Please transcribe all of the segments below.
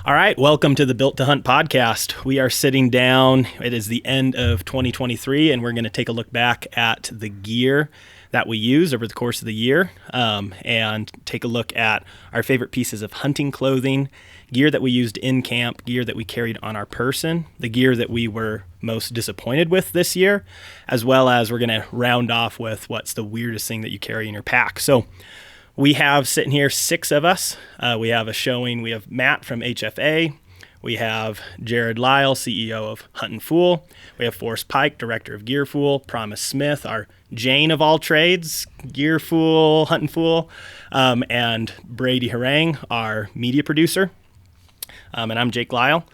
All right, welcome to the Built to Hunt podcast. We are sitting down. It is the end of 2023, and we're going to take a look back at the gear that we use over the course of the year and take a look at our favorite pieces of hunting clothing, gear that we used in camp, gear that we carried on our person, the gear that we were most disappointed with this year, as well as we're going to round off with what's the weirdest thing that you carry in your pack. So we have sitting here 6 of us. We have a showing. We have Matt from HFA. We have Jerrod Lyle, CEO of Hunt and Fool. We have Forrest Pike, Director of Gear Fool. Promise Smith, our Jane of all trades, Gear Fool, Hunt and Fool. And Brady Harang, our media producer. And I'm Jake Lyle.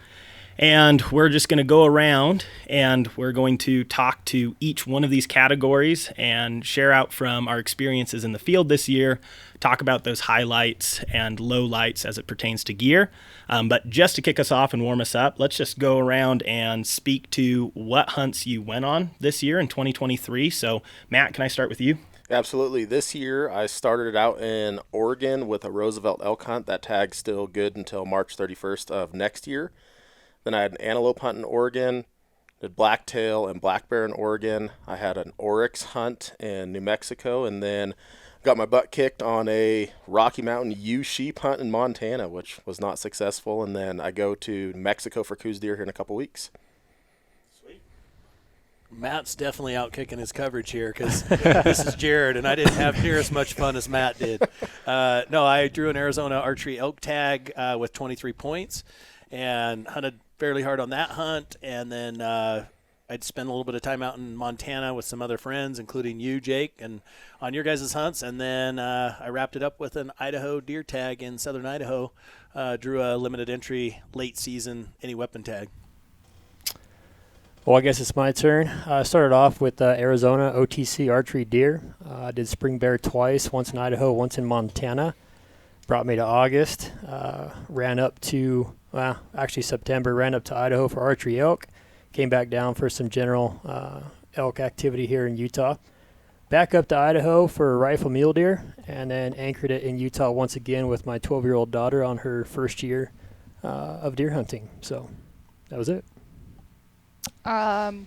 And we're just going to go around and we're going to talk to each one of these categories and share out from our experiences in the field this year, talk about those highlights and lowlights as it pertains to gear. But just to kick us off and warm us up, let's just go around and speak to what hunts you went on this year in 2023. So Matt, can I start with you? Absolutely. This year I started out in Oregon with a Roosevelt elk hunt. That tag's still good until March 31st of next year. Then I had an antelope hunt in Oregon, did blacktail and black bear in Oregon. I had an oryx hunt in New Mexico, and then got my butt kicked on a Rocky Mountain ewe sheep hunt in Montana, which was not successful. And then I go to Mexico for Coues deer here in a couple weeks. Sweet. Matt's definitely out kicking his coverage here because this is Jerrod, and I didn't have near as much fun as Matt did. No, I drew an Arizona archery elk tag with 23 points and hunted fairly hard on that hunt, and then I'd spend a little bit of time out in Montana with some other friends, including you, Jake, and on your guys' hunts, and then I wrapped it up with an Idaho deer tag in southern Idaho, drew a limited entry late season any weapon tag. Well, I guess it's my turn. I started off with Arizona OTC archery deer. I did spring bear twice, once in Idaho, once in Montana. Brought me to August, ran up to September, ran up to Idaho for archery elk, came back down for some general elk activity here in Utah. Back up to Idaho for rifle mule deer, and then anchored it in Utah once again with my 12-year-old daughter on her first year of deer hunting. So that was it. I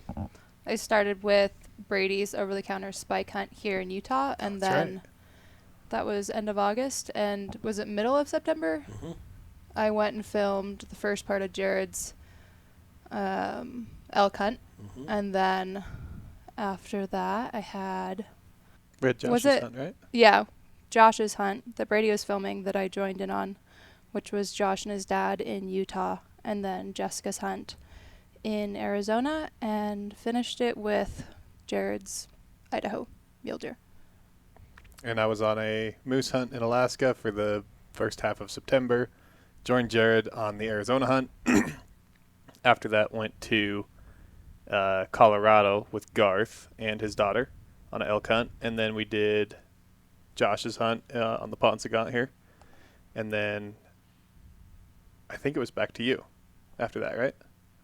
started with Brady's over-the-counter spike hunt here in Utah, and then that was end of August, and was it middle of September? Mm-hmm. I went and filmed the first part of Jerrod's elk hunt, and then after that I had... We had Josh's hunt, right? Yeah, Josh's hunt that Brady was filming that I joined in on, which was Josh and his dad in Utah, and then Jessica's hunt in Arizona, and finished it with Jerrod's Idaho mule deer. And I was on a moose hunt in Alaska for the first half of September. Joined Jerrod on the Arizona hunt. After that, went to Colorado with Garth and his daughter on an elk hunt. And then we did Josh's hunt on the Paunsaugunt here. And then I think it was back to you after that, right?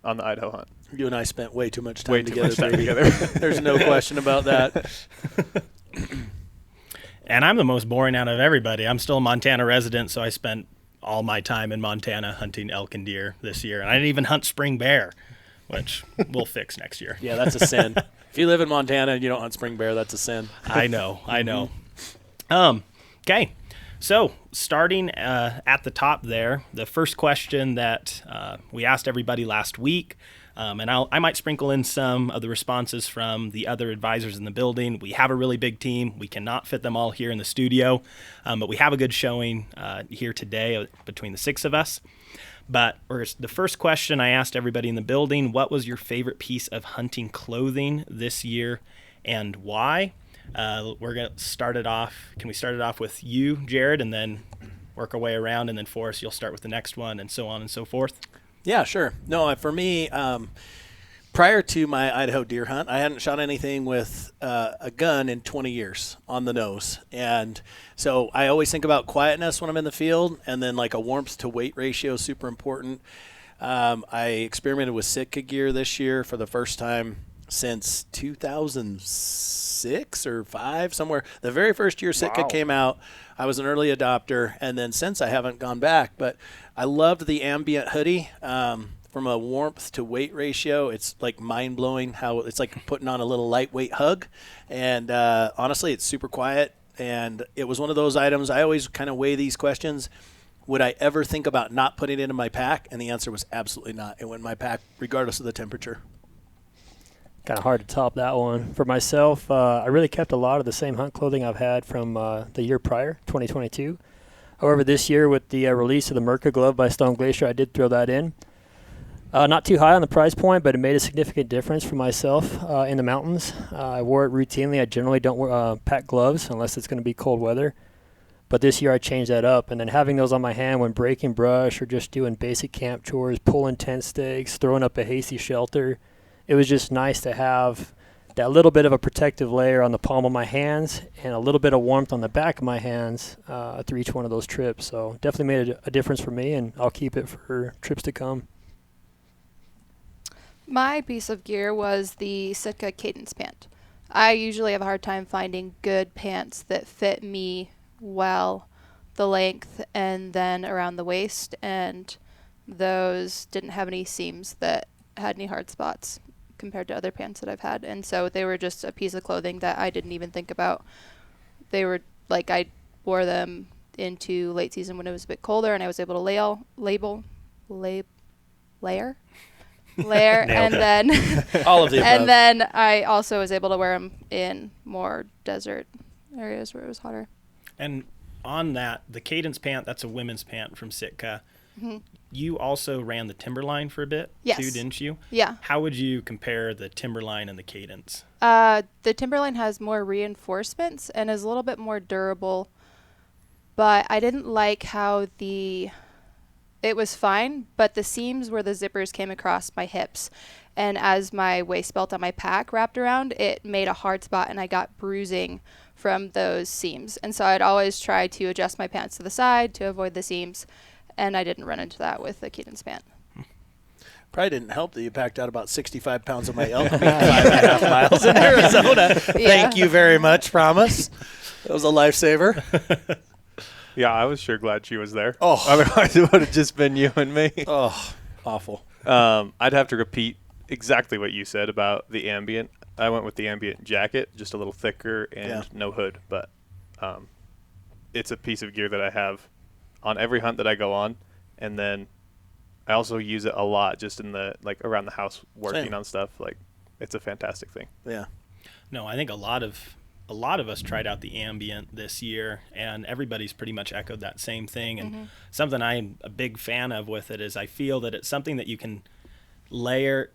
On the Idaho hunt. You and I spent way too much time together. Together. There's no question about that. And I'm the most boring out of everybody. I'm still a Montana resident, so I spent all my time in Montana hunting elk and deer this year. And I didn't even hunt spring bear, which we'll fix next year. Yeah, that's a sin. If you live in Montana and you don't hunt spring bear, that's a sin. I know. Okay. So starting at the top there, the first question that we asked everybody last week, and I might sprinkle in some of the responses from the other advisors in the building. We have a really big team. We cannot fit them all here in the studio, but we have a good showing here today between the 6 of us. But the first question I asked everybody in the building, what was your favorite piece of hunting clothing this year and why? We're going to start it off. Can we start it off with you, Jerrod, and then work our way around, and then Forrest, you'll start with the next one, and so on and so forth? Yeah, sure. No, for me, prior to my Idaho deer hunt, I hadn't shot anything with a gun in 20 years on the nose. And so I always think about quietness when I'm in the field, and then like a warmth to weight ratio is super important. I experimented with Sitka gear this year for the first time since 2006 or 5, somewhere. The very first year Sitka came out, I was an early adopter, and then since I haven't gone back. But I loved the ambient hoodie. From a warmth to weight ratio, it's like mind-blowing how it's like putting on a little lightweight hug. And honestly, it's super quiet. And it was one of those items, I always kind of weigh these questions. Would I ever think about not putting it in my pack? And the answer was absolutely not. It went in my pack regardless of the temperature. Kind of hard to top that one. For myself, I really kept a lot of the same hunt clothing I've had from the year prior, 2022. However, this year with the release of the Merca glove by Stone Glacier, I did throw that in. Not too high on the price point, but it made a significant difference for myself in the mountains. I wore it routinely. I generally don't pack gloves unless it's going to be cold weather. But this year I changed that up. And then having those on my hand when breaking brush or just doing basic camp chores, pulling tent stakes, throwing up a hasty shelter, it was just nice to have that little bit of a protective layer on the palm of my hands and a little bit of warmth on the back of my hands through each one of those trips. So definitely made a difference for me, and I'll keep it for trips to come. My piece of gear was the Sitka Cadence pant. I usually have a hard time finding good pants that fit me well, the length and then around the waist, and those didn't have any seams that had any hard spots compared to other pants that I've had. And so they were just a piece of clothing that I didn't even think about. They were like, I wore them into late season when it was a bit colder and I was able to layer and then All of the above. and then I also was able to wear them in more desert areas where it was hotter. And on that, the Cadence pant, that's a women's pant from Sitka. Mm-hmm. You also ran the Timberline for a bit, Yes. too, didn't you? Yeah. How would you compare the Timberline and the Cadence? The Timberline has more reinforcements and is a little bit more durable, but I didn't like how it was fine, but the seams where the zippers came across my hips, and as my waist belt on my pack wrapped around, it made a hard spot and I got bruising from those seams. And so I'd always try to adjust my pants to the side to avoid the seams, and I didn't run into that with the Cadence pant. Probably didn't help that you packed out about 65 pounds of my elk meat 5.5 miles in Arizona. Thank you very much, promise. That was a lifesaver. Yeah, I was sure glad she was there. Oh. Otherwise, it would have just been you and me. Oh, awful. I'd have to repeat exactly what you said about the ambient. I went with the ambient jacket, just a little thicker and no hood. But it's a piece of gear that I have on every hunt that I go on. And then I also use it a lot just in the, like, around the house working Same. on stuff. Like, it's a fantastic thing. Yeah. No, I think a lot of us tried out the ambient this year, and everybody's pretty much echoed that same thing. And something I'm a big fan of with it is I feel that it's something that you can layer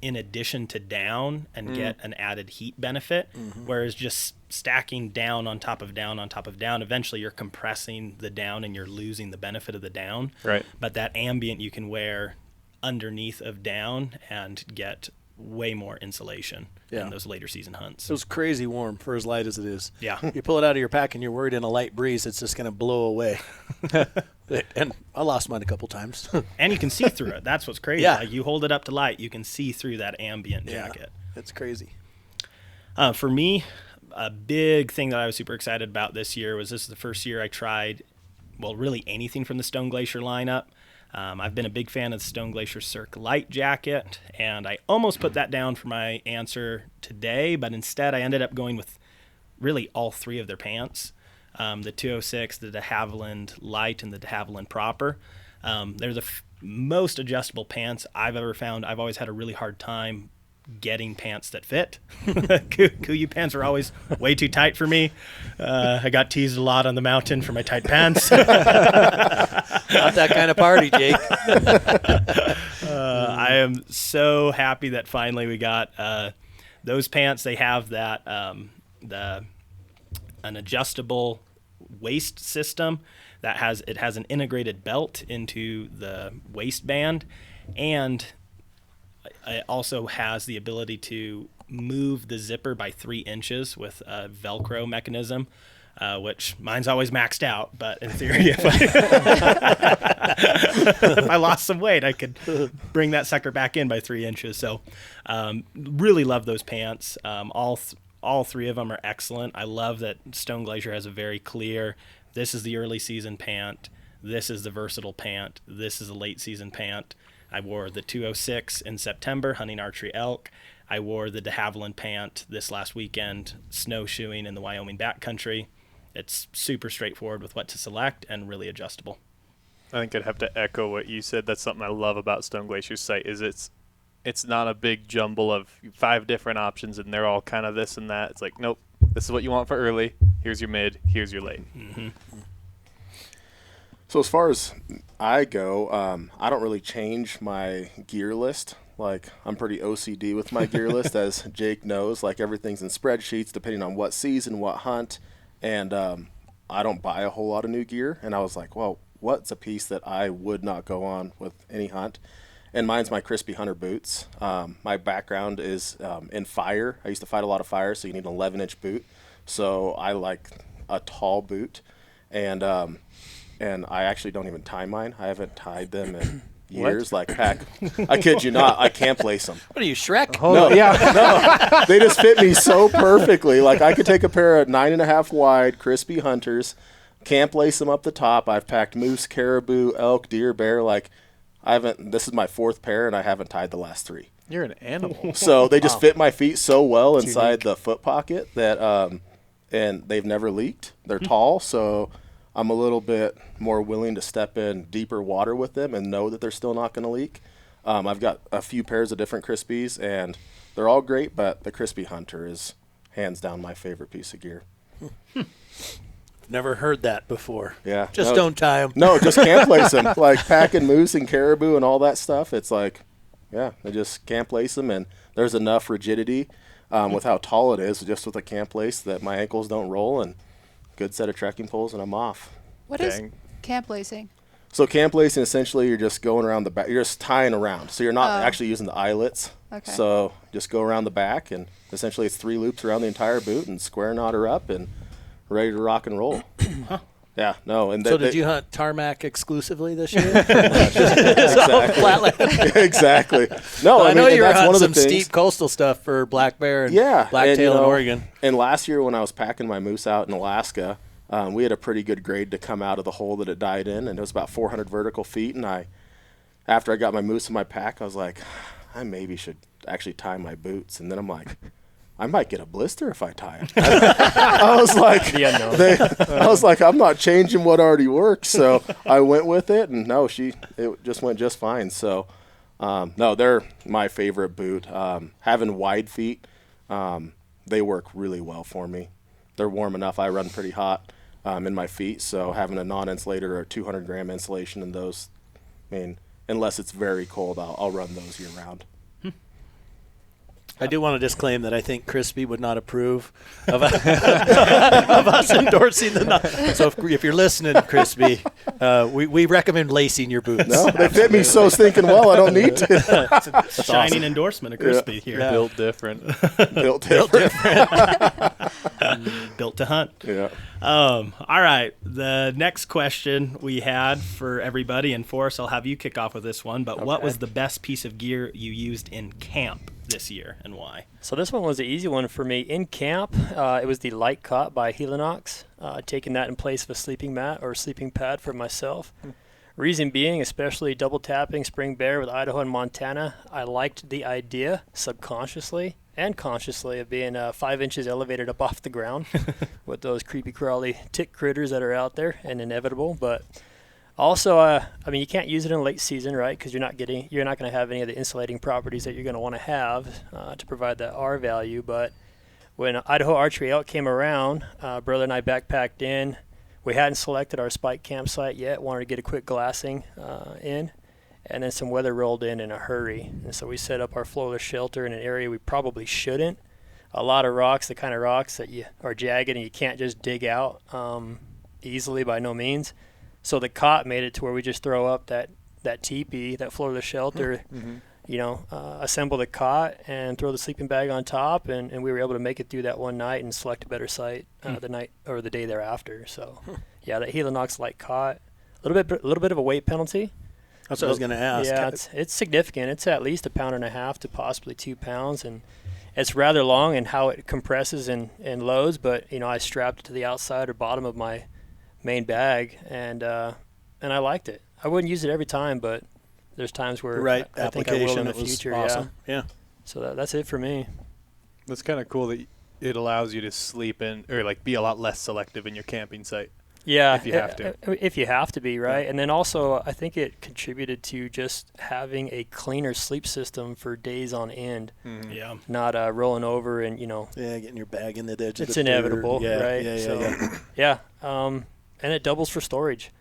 in addition to down and get an added heat benefit, whereas just stacking down on top of down on top of down, eventually you're compressing the down and you're losing the benefit of the down. Right. But that ambient you can wear underneath of down and get way more insulation in those later season hunts. It was crazy warm for as light as it is. Yeah. You pull it out of your pack and you're worried in a light breeze it's just going to blow away. And I lost mine a couple times. And you can see through it. That's what's crazy. Yeah. Like, you hold it up to light, you can see through that ambient jacket. It's crazy. For me, a big thing that I was super excited about this year was this is the first year I tried, well, really anything from the Stone Glacier lineup. I've been a big fan of the Stone Glacier Cirque Light jacket, and I almost put that down for my answer today, but instead I ended up going with really all three of their pants, the 206, the de Havilland Light, and the de Havilland Proper. They're the most adjustable pants I've ever found. I've always had a really hard time getting pants that fit. Kuiu pants are always way too tight for me. I got teased a lot on the mountain for my tight pants. Not that kind of party, Jake. I am so happy that finally we got those pants. They have that an adjustable waist system that has an integrated belt into the waistband, and it also has the ability to move the zipper by 3 inches with a Velcro mechanism. which mine's always maxed out. But in theory, if I lost some weight, I could bring that sucker back in by 3 inches. So really love those pants. All three of them are excellent. I love that Stone Glacier has a very clear, this is the early season pant, this is the versatile pant, this is a late season pant. I wore the 206 in September, hunting archery elk. I wore the de Havilland pant this last weekend, snowshoeing in the Wyoming backcountry. It's super straightforward with what to select and really adjustable. I think I'd have to echo what you said. That's something I love about Stone Glacier's site is it's not a big jumble of 5 different options and they're all kind of this and that. It's like, nope, this is what you want for early. Here's your mid. Here's your late. Mm-hmm. So as far as I go, I don't really change my gear list. Like, I'm pretty OCD with my gear list, as Jake knows. Like, everything's in spreadsheets depending on what season, what hunt. And I don't buy a whole lot of new gear. And I was like, well, what's a piece that I would not go on with any hunt? And mine's my Crispy Hunter boots. My background is in fire. I used to fight a lot of fire, so you need an 11-inch boot. So I like a tall boot. And I actually don't even tie mine. I haven't tied them in years. Like, heck, I kid you not, I can't lace them. What are you, Shrek? No, no, they just fit me so perfectly. Like, I could take a pair of 9.5 wide Crispy Hunters, camp lace them up the top. I've packed moose, caribou, elk, deer, bear. Like, this is my 4th pair, and I haven't tied the last 3. You're an animal. So they just fit my feet so well inside the foot pocket that, and they've never leaked. They're tall, so I'm a little bit more willing to step in deeper water with them and know that they're still not going to leak. I've got a few pairs of different Crispies, and they're all great, but the Crispy Hunter is hands down my favorite piece of gear. Never heard that before. Yeah. Just don't tie them. No, just camp lace them. Like, packing moose and caribou and all that stuff, it's like, yeah, they just camp lace them, and there's enough rigidity with how tall it is, just with a camp lace, that my ankles don't roll, and good set of trekking poles, and I'm off. What is camp lacing? So camp lacing, essentially, you're just going around the back. You're just tying around. So you're not actually using the eyelets. Okay. So just go around the back, and essentially it's 3 loops around the entire boot, and square knot her up, and ready to rock and roll. Huh. Yeah, no. And So did you hunt tarmac exclusively this year? Exactly. Exactly. No, I know you were that's hunting one of the some things. steep coastal stuff for black bear and Yeah, blacktail and, in Oregon. And last year when I was packing my moose out in Alaska, we had a pretty good grade to come out of the hole that it died in, and it was about 400 vertical feet. And after I got my moose in my pack, I was like, I maybe should actually tie my boots. And then I'm like, I might get a blister if I tie it. I was like, I was like, I'm not changing what already works. So I went with it, and it just went just fine. So, no, they're my favorite boot. Having wide feet, they work really well for me. They're warm enough. I run pretty hot in my feet, so having a non-insulated or a 200-gram insulation in those, I mean, unless it's very cold, I'll run those year-round. I do want to disclaim that I think Crispy would not approve of us endorsing the. So if you're listening, Crispy, we recommend lacing your boots. No, they fit me so stinking well. I don't need to. It's a shining endorsement of Crispy here. Yeah. Built different. Built different. Built to hunt. Yeah. All right. The next question we had for everybody, and Forrest, I'll have you kick off with this one. But what was the best piece of gear you used in camp this year, and why? So this one was the easy one for me. In camp, it was the Light Cot by Helinox, taking that in place of a sleeping mat or sleeping pad for myself. Reason being, especially double tapping spring bear with Idaho and Montana, I liked the idea subconsciously and consciously of being 5 inches elevated up off the ground with those creepy crawly tick critters that are out there and inevitable. But also, I mean, you can't use it in late season, right? Because you're not going to have any of the insulating properties that you're going to want to have to provide that R value. But when Idaho Archery Elk came around, brother and I backpacked in. We hadn't selected our spike campsite yet. Wanted to get a quick glassing in, and then some weather rolled in a hurry. And so we set up our floorless shelter in an area we probably shouldn't. A lot of rocks, the kind of rocks that are jagged and you can't just dig out easily by no means. So the cot made it to where we just throw up that teepee, that floorless shelter, assemble the cot and throw the sleeping bag on top, and we were able to make it through that one night and select a better site the night or the day thereafter. So, yeah, that Helinox light cot, a little bit of a weight penalty. That's what I was going to ask. Yeah, it's significant. It's at least 1.5 pounds to possibly 2 pounds, and it's rather long in how it compresses and loads. But I strapped it to the outside or bottom of my main bag, and I liked it. I wouldn't use it every time, but there's times where right I think I will in the it was future. awesome. Yeah. So that's it for me. That's kind of cool that it allows you to sleep in or like be a lot less selective in your camping site. Yeah, if you have to. If you have to be, right? And then also, I think it contributed to just having a cleaner sleep system for days on end. Mm-hmm. Yeah. Not rolling over and, Yeah, getting your bag in the edge of it's the inevitable, dirt. right? Yeah, So, yeah. And it doubles for storage.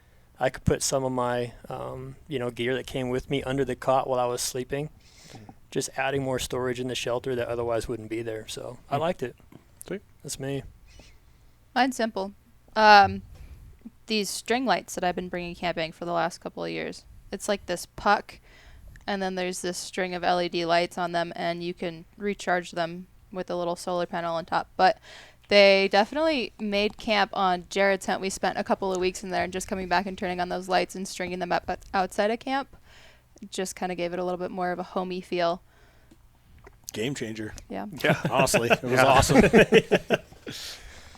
I could put some of my, gear that came with me under the cot while I was sleeping, just adding more storage in the shelter that otherwise wouldn't be there. So I liked it. Sweet. That's me. Mine's simple. These string lights that I've been bringing camping for the last couple of years. It's like this puck, and then there's this string of LED lights on them, and you can recharge them with a little solar panel on top. But they definitely made camp on Jerrod's tent. We spent a couple of weeks in there, and just coming back and turning on those lights and stringing them up outside of camp just kind of gave it a little bit more of a homey feel. Game changer. Yeah. Yeah, honestly, it was awesome.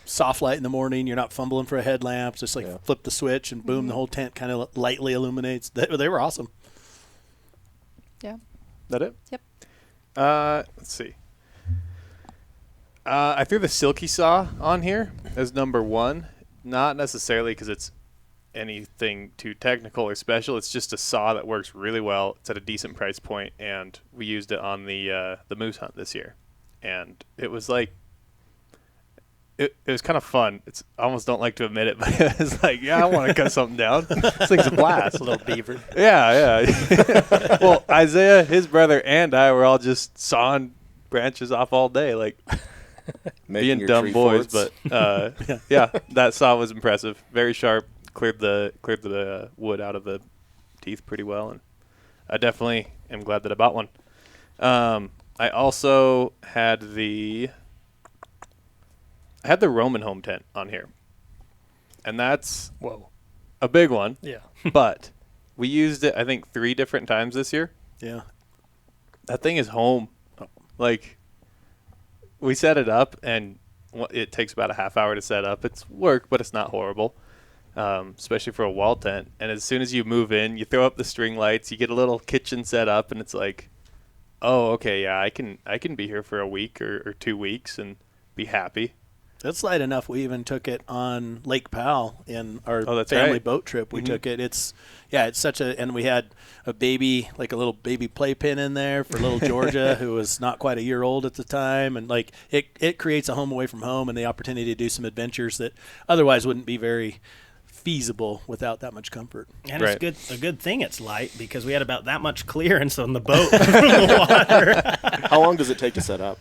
Soft light in the morning. You're not fumbling for a headlamp. Just flip the switch and boom, the whole tent kind of lightly illuminates. They were awesome. Yeah. That it? Yep. Let's see. I threw the Silky Saw on here as number 1, not necessarily because it's anything too technical or special. It's just a saw that works really well. It's at a decent price point, and we used it on the moose hunt this year, and it was like it was kind of fun. I almost don't like to admit it, but it was like, I want to cut something down. This thing's a blast. A little beaver. Yeah. Well, Isaiah, his brother, and I were all just sawing branches off all day, like being dumb boys. Forts. But that saw was impressive. Very sharp. Cleared the wood out of the teeth pretty well, and I definitely am glad that I bought one. I also had the Roman home tent on here, and that's a big one. Yeah. But we used it, I think, 3 different times this year. Yeah. That thing is home. Like, we set it up, and it takes about a half hour to set up. It's work, but it's not horrible, especially for a wall tent. And as soon as you move in, you throw up the string lights, you get a little kitchen set up, and it's like, oh, okay, yeah, I can be here for a week or 2 weeks and be happy. It's light enough. We even took it on Lake Powell in our that's family right. boat trip. We took it. It's such and we had a baby, like a little baby playpen in there for little Georgia, who was not quite a year old at the time. And like it creates a home away from home and the opportunity to do some adventures that otherwise wouldn't be very feasible without that much comfort. And Right. it's a good thing it's light because we had about that much clearance on the boat from the water. How long does it take to set up?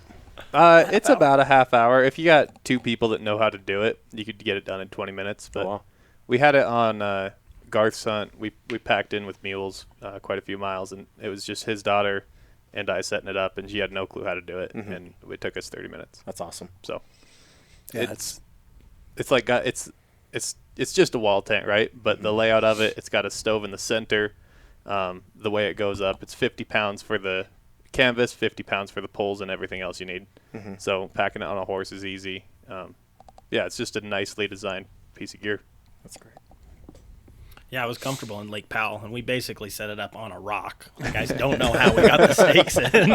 It's about a half hour. If you got 2 people that know how to do it, you could get it done in 20 minutes. But wow. we had it on Garth's hunt. We packed in with mules quite a few miles, and it was just his daughter and I setting it up, and she had no clue how to do it, and it took us 30 minutes. That's awesome. So Yeah, it's like it's just a wall tent, right? But the layout of it, it's got a stove in the center. The way it goes up, it's 50 pounds for the canvas, 50 pounds for the poles, and everything else you need. So packing it on a horse is easy. It's just a nicely designed piece of gear. That's great. Yeah, I was comfortable in Lake Powell, and we basically set it up on a rock. You guys don't know how we got the stakes in.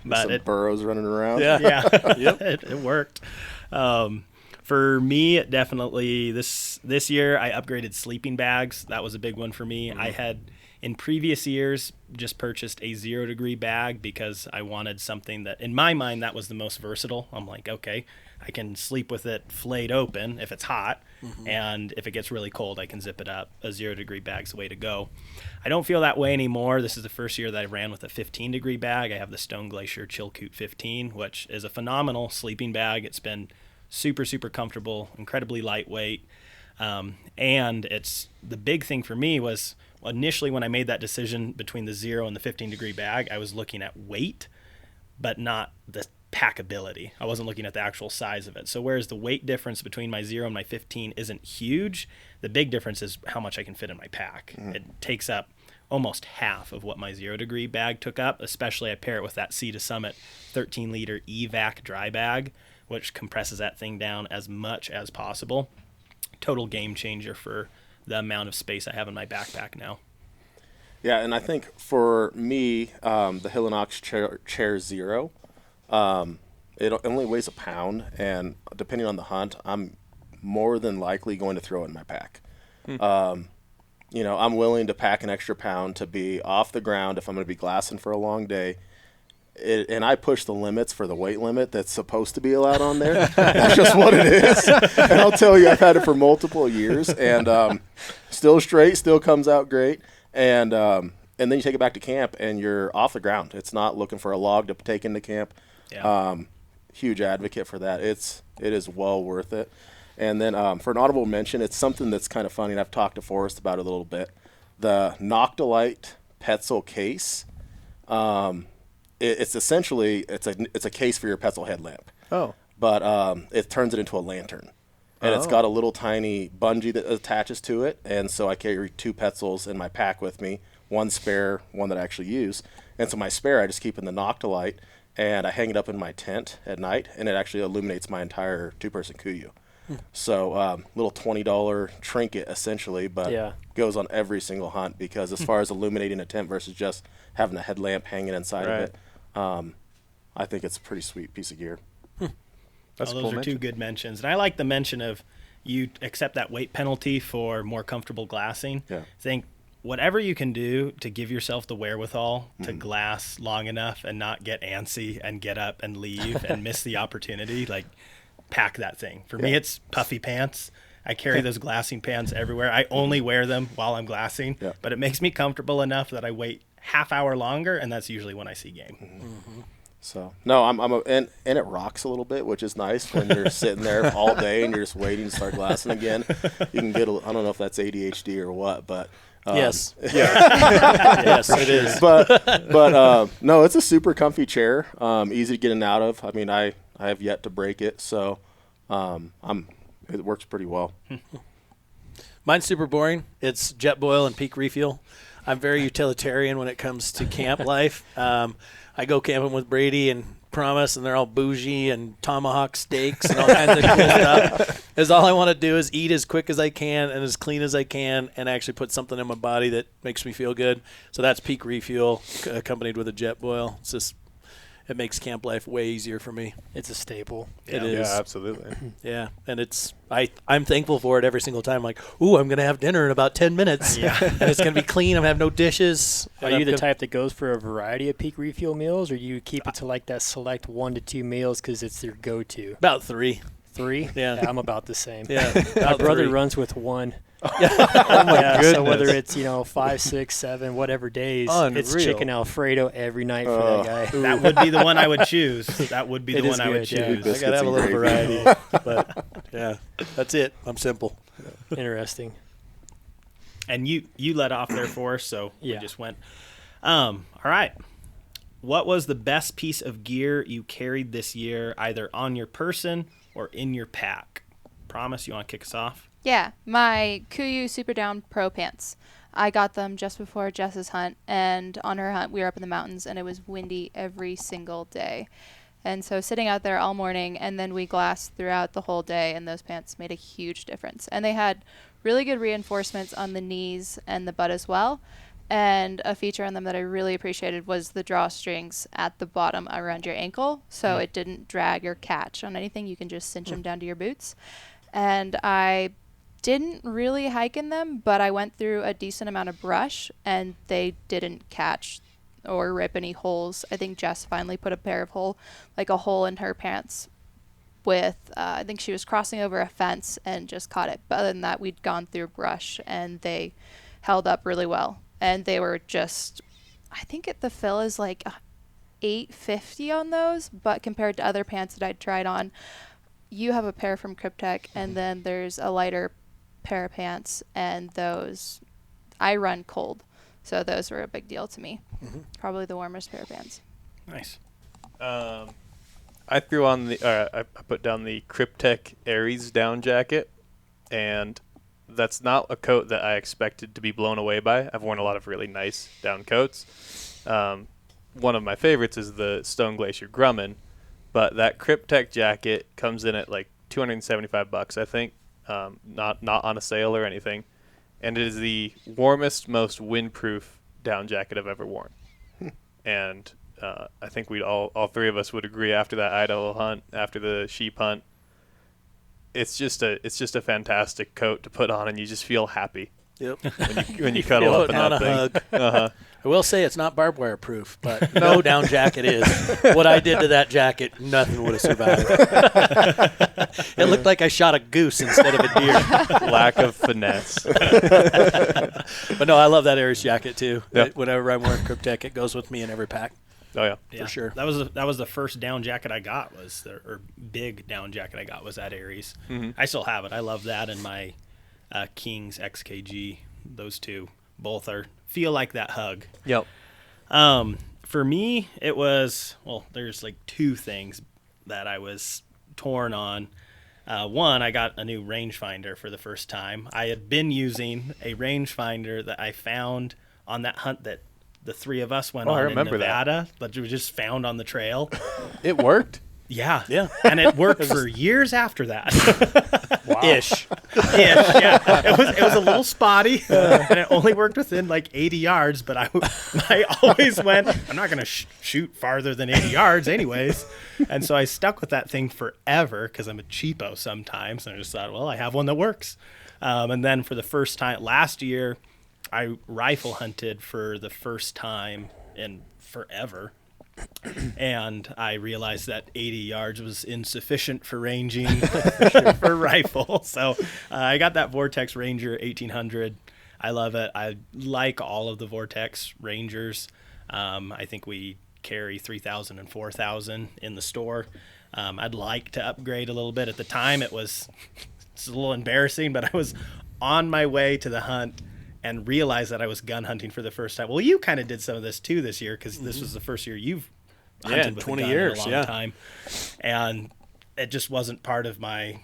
But Some burros running around. yeah, it worked. For me, it definitely this year I upgraded sleeping bags. That was a big one for me. I had in previous years just purchased a 0-degree bag because I wanted something that, in my mind, that was the most versatile. I'm like, okay, I can sleep with it flayed open if it's hot, and if it gets really cold, I can zip it up. A 0-degree bag's the way to go. I don't feel that way anymore. This is the first year that I ran with a 15-degree bag. I have the Stone Glacier Chilkoot 15, which is a phenomenal sleeping bag. It's been super, super comfortable, incredibly lightweight. And it's the big thing for me was initially when I made that decision between the 0 and the 15-degree bag, I was looking at weight, but not the packability. I wasn't looking at the actual size of it. So whereas the weight difference between my 0 and my 15 isn't huge, the big difference is how much I can fit in my pack. It takes up almost half of what my 0-degree bag took up, especially I pair it with that Sea to Summit 13-liter EVAC dry bag, which compresses that thing down as much as possible. Total game changer for the amount of space I have in my backpack now. Yeah, and I think for me, the Hill and Ox Chair Zero, it only weighs a pound, and depending on the hunt, I'm more than likely going to throw it in my pack. I'm willing to pack an extra pound to be off the ground if I'm going to be glassing for a long day. And I push the limits for the weight limit that's supposed to be allowed on there. That's just what it is. And I'll tell you, I've had it for multiple years, and still straight, still comes out great. And then you take it back to camp, and you're off the ground. It's not looking for a log to take into camp. Yeah. Huge advocate for that. It is well worth it. And then for an honorable mention, it's something that's kind of funny, and I've talked to Forrest about it a little bit. The Noctilite Petzl case. It's essentially it's a case for your Petzl headlamp. Oh. But it turns it into a lantern. And it's got a little tiny bungee that attaches to it. And so I carry 2 Petzls in my pack with me, one spare, one that I actually use. And so my spare I just keep in the Noctilite, and I hang it up in my tent at night, and it actually illuminates my entire 2-person kuyu. So little $20 trinket essentially, but goes on every single hunt, because as far as illuminating a tent versus just having a headlamp hanging inside of it, I think it's a pretty sweet piece of gear. That's those cool are mention. 2 good mentions. And I like the mention of you accept that weight penalty for more comfortable glassing. Yeah. Think whatever you can do to give yourself the wherewithal to glass long enough and not get antsy and get up and leave and miss the opportunity, like pack that thing. For me, it's puffy pants. I carry those glassing pants everywhere. I only wear them while I'm glassing, but it makes me comfortable enough that I wait half hour longer, and that's usually when I see game. So no, and it rocks a little bit, which is nice when you're sitting there all day and you're just waiting to start glassing again. You can get I don't know if that's ADHD or what, but yes, yes, it is. But no, it's a super comfy chair, easy to get in and out of. I mean, I have yet to break it, so it works pretty well. Mine's super boring. It's jet boil and peak refuel. I'm very utilitarian when it comes to camp life. I go camping with Brady and Promise, and they're all bougie and tomahawk steaks and all kinds of cool stuff. Is all I want to do is eat as quick as I can and as clean as I can, and actually put something in my body that makes me feel good. So that's peak refuel accompanied with a jet boil. It's just, it makes camp life way easier for me. It's a staple. It is. Yeah, absolutely. Yeah, and I'm thankful for it every single time. Like, ooh, I'm going to have dinner in about 10 minutes. Yeah. And it's going to be clean. I'm going to have no dishes. Are you the type that goes for a variety of peak refuel meals, or you keep it to like that select 1 to 2 meals because it's your go-to? About 3. 3? Yeah. I'm about the same. Yeah. My brother 3. runs with 1. Oh my goodness. So whether it's 5, 6, 7, whatever days, it's Unreal. chicken Alfredo every night for that guy. That would be the one I would choose. That would be the It one is I would good, yeah. choose. I got to have a little Biscuits and variety. But, yeah, that's it. I'm simple. Interesting. And you let off there for us, so we Yeah. just went. All right. What was the best piece of gear you carried this year, either on your person or in your pack? Promise, you want to kick us off? Yeah, my Kuiu Super Down Pro pants. I got them just before Jess's hunt, and on her hunt, we were up in the mountains, and it was windy every single day. And so sitting out there all morning, and then we glassed throughout the whole day, and those pants made a huge difference. And they had really good reinforcements on the knees and the butt as well. And a feature on them that I really appreciated was the drawstrings at the bottom around your ankle, so it didn't drag or catch on anything. You can just cinch them down to your boots. And I didn't really hike in them, but I went through a decent amount of brush, and they didn't catch or rip any holes. I think Jess finally put a hole in her pants with, I think she was crossing over a fence and just caught it. But other than that, we'd gone through brush, and they held up really well. And they were just, I think the fill is like $8.50 on those, but compared to other pants that I'd tried on, you have a pair from Cryptek, and then there's a lighter pair of pants, and those I run cold, so those were a big deal to me. Probably the warmest pair of pants. Nice. I threw on I put down the Cryptek Aries down jacket, and that's not a coat that I expected to be blown away by. I've worn a lot of really nice down coats. One of my favorites is the Stone Glacier Grumman, but that Cryptek jacket comes in at like $275, I think, not on a sale or anything, and it is the warmest, most windproof down jacket I've ever worn. And I think we'd all three of us would agree after that Idaho hunt, after the sheep hunt, it's just a fantastic coat to put on, and you just feel happy. Yep. When you cuddle up in that thing. Uh-huh. I will say it's not barbed wire proof, but no down jacket is. What I did to that jacket, nothing would have survived. It looked like I shot a goose instead of a deer. Lack of finesse. But no, I love that Aries jacket too. Yep. Whenever I'm wearing Cryptek, it goes with me in every pack. Oh yeah, for sure. That was the first down jacket I got or big down jacket I got was that Aries. I still have it. I love that, and my Kings XKG. Those two both feel like that hug. Yep. For me, it was there's like two things that I was torn on. One, I got a new rangefinder for the first time. I had been using a rangefinder that I found on that hunt that the three of us went on in Nevada, but it was just found on the trail. It worked? Yeah. And it worked for years after that. Wow. Ish, yeah. It was a little spotty, and it only worked within like 80 yards, but I always went, I'm not going to shoot farther than 80 yards anyways. And so I stuck with that thing forever because I'm a cheapo sometimes. And I just thought, well, I have one that works. And then for the first time last year, I rifle hunted for the first time in forever. And I realized that 80 yards was insufficient for ranging for rifle. So I got that Vortex Ranger 1800. I love it. I like all of the Vortex Rangers. I think we carry 3,000 and 4,000 in the store. I'd like to upgrade a little bit. At the time, it's a little embarrassing, but I was on my way to the hunt and realized that I was gun hunting for the first time. Well, you kind of did some of this too this year because this was the first year you've hunted with 20 a gun years, in a long time. And it just wasn't part of my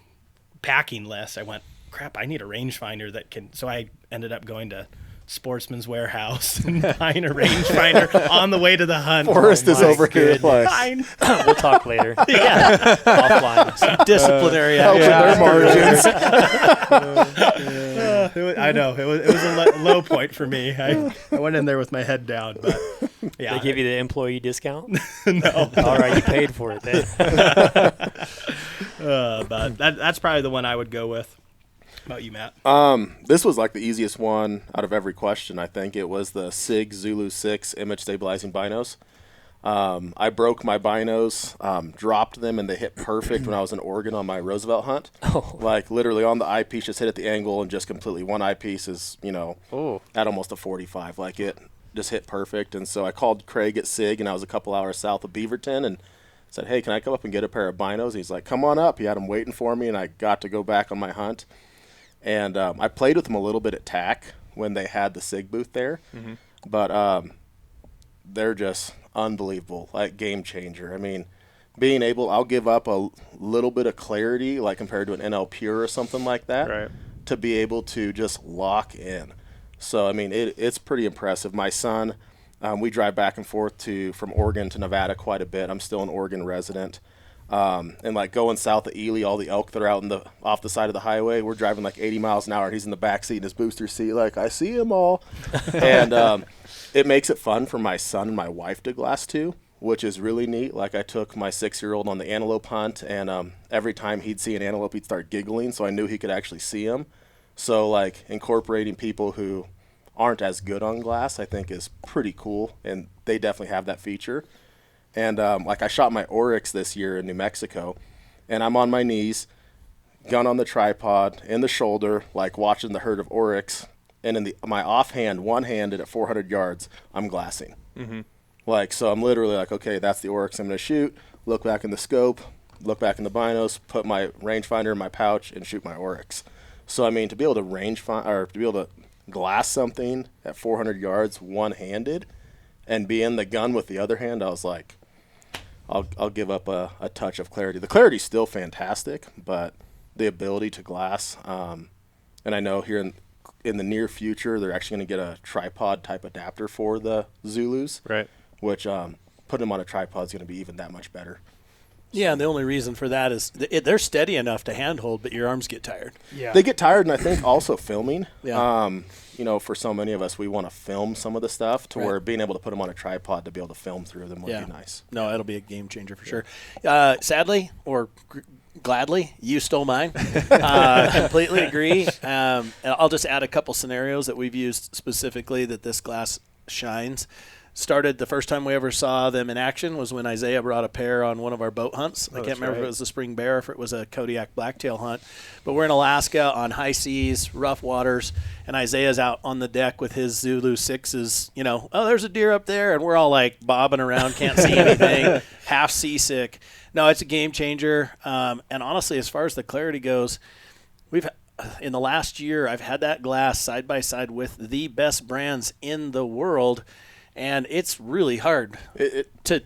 packing list. I went, crap, I need a rangefinder that can. So I ended up going to Sportsman's Warehouse and buying a rangefinder on the way to the hunt. Forrest is over here. Fine. We'll talk later. Yeah. Offline. Some disciplinary Helping their margins. I know it was a low point for me. I went in there with my head down, but yeah. They give you the employee discount? No. All right, you paid for it then. But that's probably the one I would go with. How about you, Matt? This was like the easiest one out of every question. I think it was the SIG Zulu 6 image stabilizing binos. I broke my binos, dropped them, and they hit perfect when I was in Oregon on my Roosevelt hunt. Oh. Like literally on the eyepiece, just hit at the angle and just completely. One eyepiece is, at almost a 45. Like it just hit perfect. And so I called Craig at SIG, and I was a couple hours south of Beaverton, and said, hey, can I come up and get a pair of binos? And he's like, come on up. He had them waiting for me, and I got to go back on my hunt. And I played with them a little bit at TAC when they had the SIG booth there. Mm-hmm. But they're just unbelievable, like game changer. I mean, being able, I'll give up a little bit of clarity, like compared to an NL Pure or something like that, right, to be able to just lock in. So, I mean, it's pretty impressive. My son, we drive back and forth from Oregon to Nevada quite a bit. I'm still an Oregon resident. And like going south of Ely, all the elk that are out off the side of the highway, we're driving like 80 miles an hour. And he's in the back seat in his booster seat, like I see them all. And it makes it fun for my son and my wife to glass too, which is really neat. Like I took my 6-year-old on the antelope hunt, and every time he'd see an antelope, he'd start giggling, so I knew he could actually see them. So like incorporating people who aren't as good on glass, I think is pretty cool, and they definitely have that feature. And like I shot my Oryx this year in New Mexico, and I'm on my knees, gun on the tripod, in the shoulder, like watching the herd of Oryx, and in my offhand, one-handed at 400 yards, I'm glassing. Mm-hmm. Like, so I'm literally like, okay, that's the Oryx I'm going to shoot, look back in the scope, look back in the binos, put my rangefinder in my pouch, and shoot my Oryx. So, I mean, to be able to glass something at 400 yards one-handed and be in the gun with the other hand, I was like, I'll give up a touch of clarity. The clarity's still fantastic, but the ability to glass, and I know here in the near future they're actually going to get a tripod type adapter for the Zulus, Right. which putting them on a tripod is going to be even that much better. Yeah, and the only reason for that is they're steady enough to handhold, but your arms get tired. Yeah. They get tired, and I think also filming. Yeah. For so many of us, we want to film some of the stuff to Right. where being able to put them on a tripod to be able to film through them would be nice. No, it'll be a game changer for sure. Sadly, or gladly, you stole mine. Completely agree. And I'll just add a couple scenarios that we've used specifically that this glass shines. Started the first time we ever saw them in action was when Isaiah brought a pair on one of our boat hunts. I can't remember if it was a spring bear or if it was a Kodiak blacktail hunt. But we're in Alaska on high seas, rough waters, and Isaiah's out on the deck with his Zulu 6s, oh, there's a deer up there, and we're all like bobbing around, can't see anything, half seasick. No, it's a game changer. And honestly, as far as the clarity goes, in the last year, I've had that glass side by side with the best brands in the world. And it's really hard to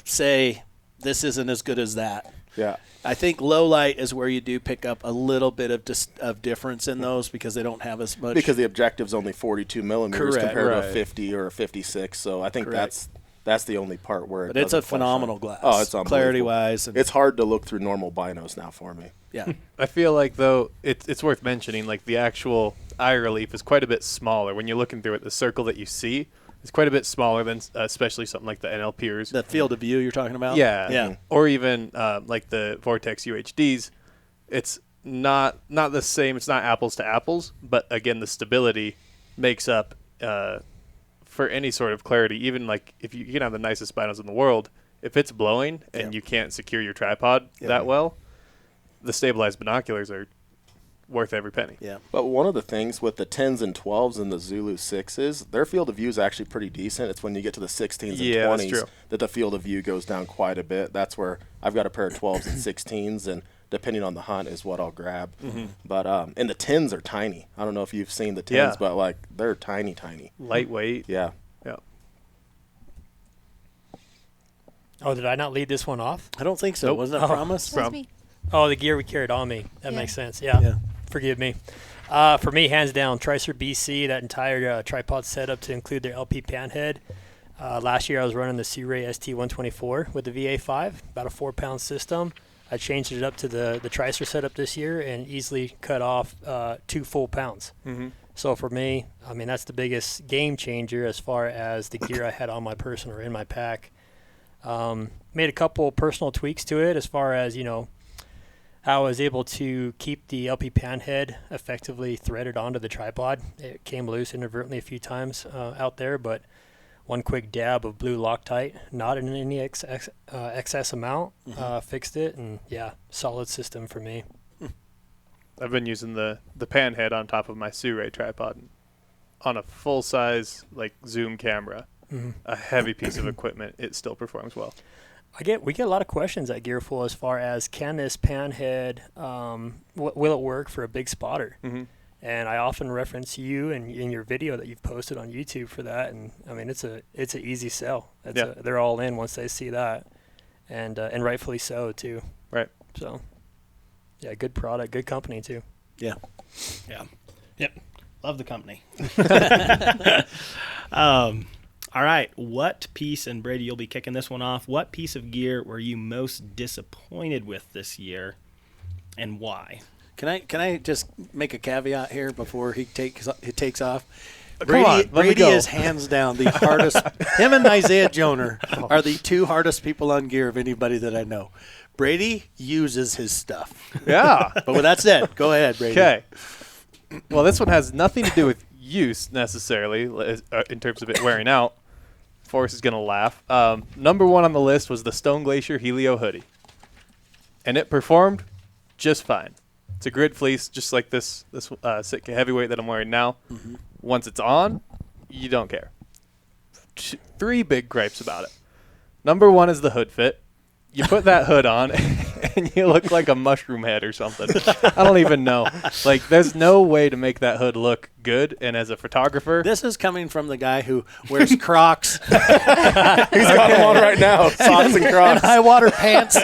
say this isn't as good as that. Yeah. I think low light is where you do pick up a little bit of difference in those because they don't have as much. Because the objective's only 42 millimeters Correct. compared to Right. a 50 or a 56. So I think Correct. that's the only part where But it's a phenomenal glass. Oh, it's unbelievable. clarity-wise. And It's hard to look through normal binos now for me. yeah. I feel like, though, it's worth mentioning, like, the actual eye relief is quite a bit smaller. When you're looking through it, the circle that you see is quite a bit smaller than especially something like the NLPers. That field of view you're talking about? Yeah. Yeah. Or even like the Vortex UHDs. It's not the same. It's not apples to apples. But, again, the stability makes up for any sort of clarity. Even, like, if you can have the nicest binos in the world, if it's blowing and you can't secure your tripod that well, the stabilized binoculars are worth every penny. Yeah. But one of the things with the 10s and 12s and the Zulu 6s, their field of view is actually pretty decent. It's when you get to the 16s and Yeah, that's 20s true. that the field of view goes down quite a bit. That's where I've got a pair of 12s and 16s, and depending on the hunt is what I'll grab. But and the 10s are tiny. I don't know if you've seen the 10s, Yeah. but like they're tiny. Lightweight. Yeah. Yeah. Oh, did I not lead this one off? I don't think so. Nope. Wasn't that promised? That's me. Oh, the gear we carried on me. That Yeah. makes sense. Yeah. Yeah. Forgive me. For me, hands down, Tricer BC, that entire tripod setup to include their LP panhead. Last year I was running the Sea Ray ST124 with the VA5, about a 4-pound system. I changed it up to the Tricer setup this year and easily cut off 2 full pounds. So for me, I mean, that's the biggest game changer as far as the gear I had on my person or in my pack. Made a couple personal tweaks to it as far as, how I was able to keep the LP panhead effectively threaded onto the tripod. It came loose inadvertently a few times out there, but one quick dab of blue Loctite, not in any excess amount, fixed it, and solid system for me. I've been using the pan head on top of my Suray tripod on a full size like zoom camera. A heavy piece of equipment, it still performs well. We get a lot of questions at Gearful as far as can this pan head, will it work for a big spotter? And I often reference you and in your video that you've posted on YouTube for that. And I mean, it's an easy sell. They're all in once they see that, and rightfully so too. Right. So, yeah, good product, good company too. Yeah. Yep. Love the company. All right. What piece, and Brady, you'll be kicking this one off. What piece of gear were you most disappointed with this year, and why? Can I just make a caveat here before he takes off? Come on, let me Brady go. is hands down the hardest. Him and Isaiah Joner are the two hardest people on gear of anybody that I know. Brady uses his stuff. Yeah. But with that said, go ahead, Brady. Okay. Well, this one has nothing to do with use necessarily in terms of it wearing out. Forrest is going to laugh. Number one on the list was the Stone Glacier Helio hoodie. And it performed just fine. It's a grid fleece, just like this Sitka heavyweight that I'm wearing now. Once it's on, you don't care. 3 big gripes about it. Number one is the hood fit. You put that hood on, and you look like a mushroom head or something. I don't even know. Like, there's no way to make that hood look good. And as a photographer, This is coming from the guy who wears Crocs He's got them on right now. Socks and and Crocs. high water pants.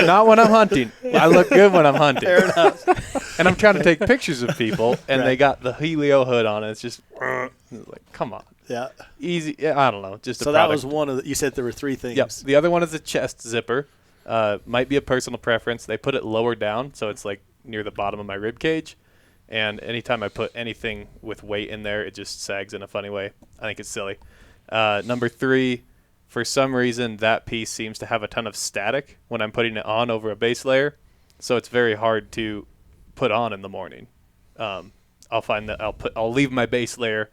not when I'm hunting. I look good when I'm hunting. Fair enough. And I'm trying to take pictures of people, and they got the Helio hood on, and it's just like, come on, Yeah. easy. Yeah, I don't know, just So a that product. was one of the, you said there were 3 things. Yep. The other one is a chest zipper. Might be a personal preference. They put it lower down, so it's like near the bottom of my rib cage. And anytime I put anything with weight in there, it just sags in a funny way. I think it's silly. Number 3, for some reason, that piece seems to have a ton of static when I'm putting it on over a base layer, so it's very hard to put on in the morning. I'll find that I'll leave my base layer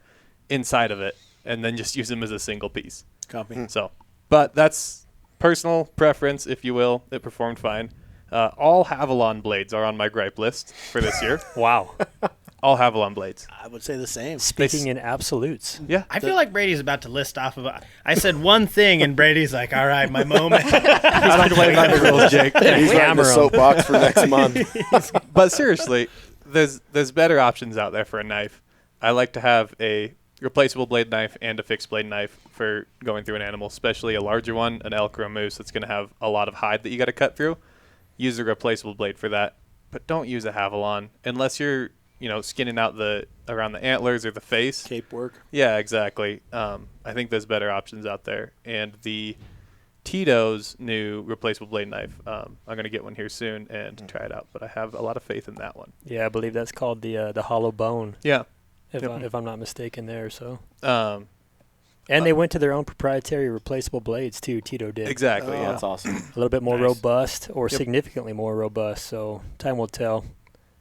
inside of it and then just use them as a single piece. Copy. So, but that's personal preference, if you will. It performed fine. All Havalon blades are on my gripe list for this year. Wow. All Havalon blades. I would say the same. Speaking in absolutes. Yeah. I feel like Brady's about to list off of. I said one thing, and Brady's like, "All right, my moment." I don't play by the rules, Jake. He's writing Hammer the 'em. soapbox for next month. But seriously, there's better options out there for a knife. I like to have a replaceable blade knife and a fixed blade knife for going through an animal, especially a larger one, an elk or a moose that's going to have a lot of hide that you got to cut through. Use a replaceable blade for that, but don't use a Havalon unless you're, skinning out around the antlers or the face. Cape work. Yeah, exactly. I think there's better options out there. And the Tito's new replaceable blade knife, I'm going to get one here soon and try it out. But I have a lot of faith in that one. Yeah, I believe that's called the hollow bone, Yeah. if I'm not mistaken there. So, Um, and they went to their own proprietary replaceable blades too. Tito did. exactly. Oh, Yeah. that's awesome. A little bit more Nice. robust, or Yep. significantly more robust. So time will tell.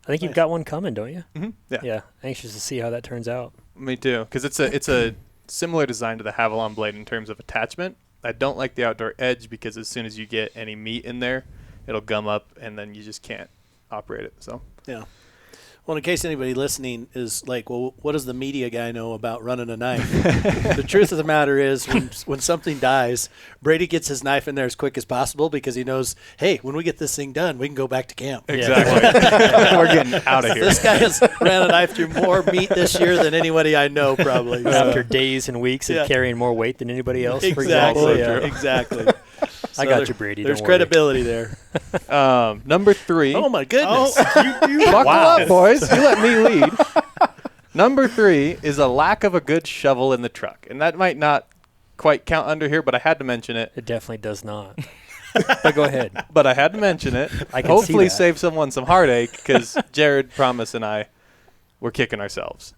I think you've Nice. got one coming, don't you? Mm-hmm. Yeah. Yeah. Anxious to see how that turns out. Me too. Because it's a similar design to the Havalon blade in terms of attachment. I don't like the outdoor edge because as soon as you get any meat in there, it'll gum up and then you just can't operate it. So Yeah. Well, in case anybody listening is like, well, what does the media guy know about running a knife? The truth of the matter is when something dies, Brady gets his knife in there as quick as possible because he knows, hey, when we get this thing done, we can go back to camp. exactly. We're getting out of here. This guy has ran a knife through more meat this year than anybody I know, probably. After days and weeks of Yeah. carrying more weight than anybody else, for Exactly. example. Yeah. Exactly. I got you, Brady. There's don't worry. credibility there. Number 3. Oh, my goodness. Buckle up, boys. You let me lead. Number 3 is a lack of a good shovel in the truck. And that might not quite count under here, but I had to mention it. It definitely does not. But go ahead. But I had to mention it. I can see Hopefully that. save someone some heartache because Jerrod, Promise, and I were kicking ourselves.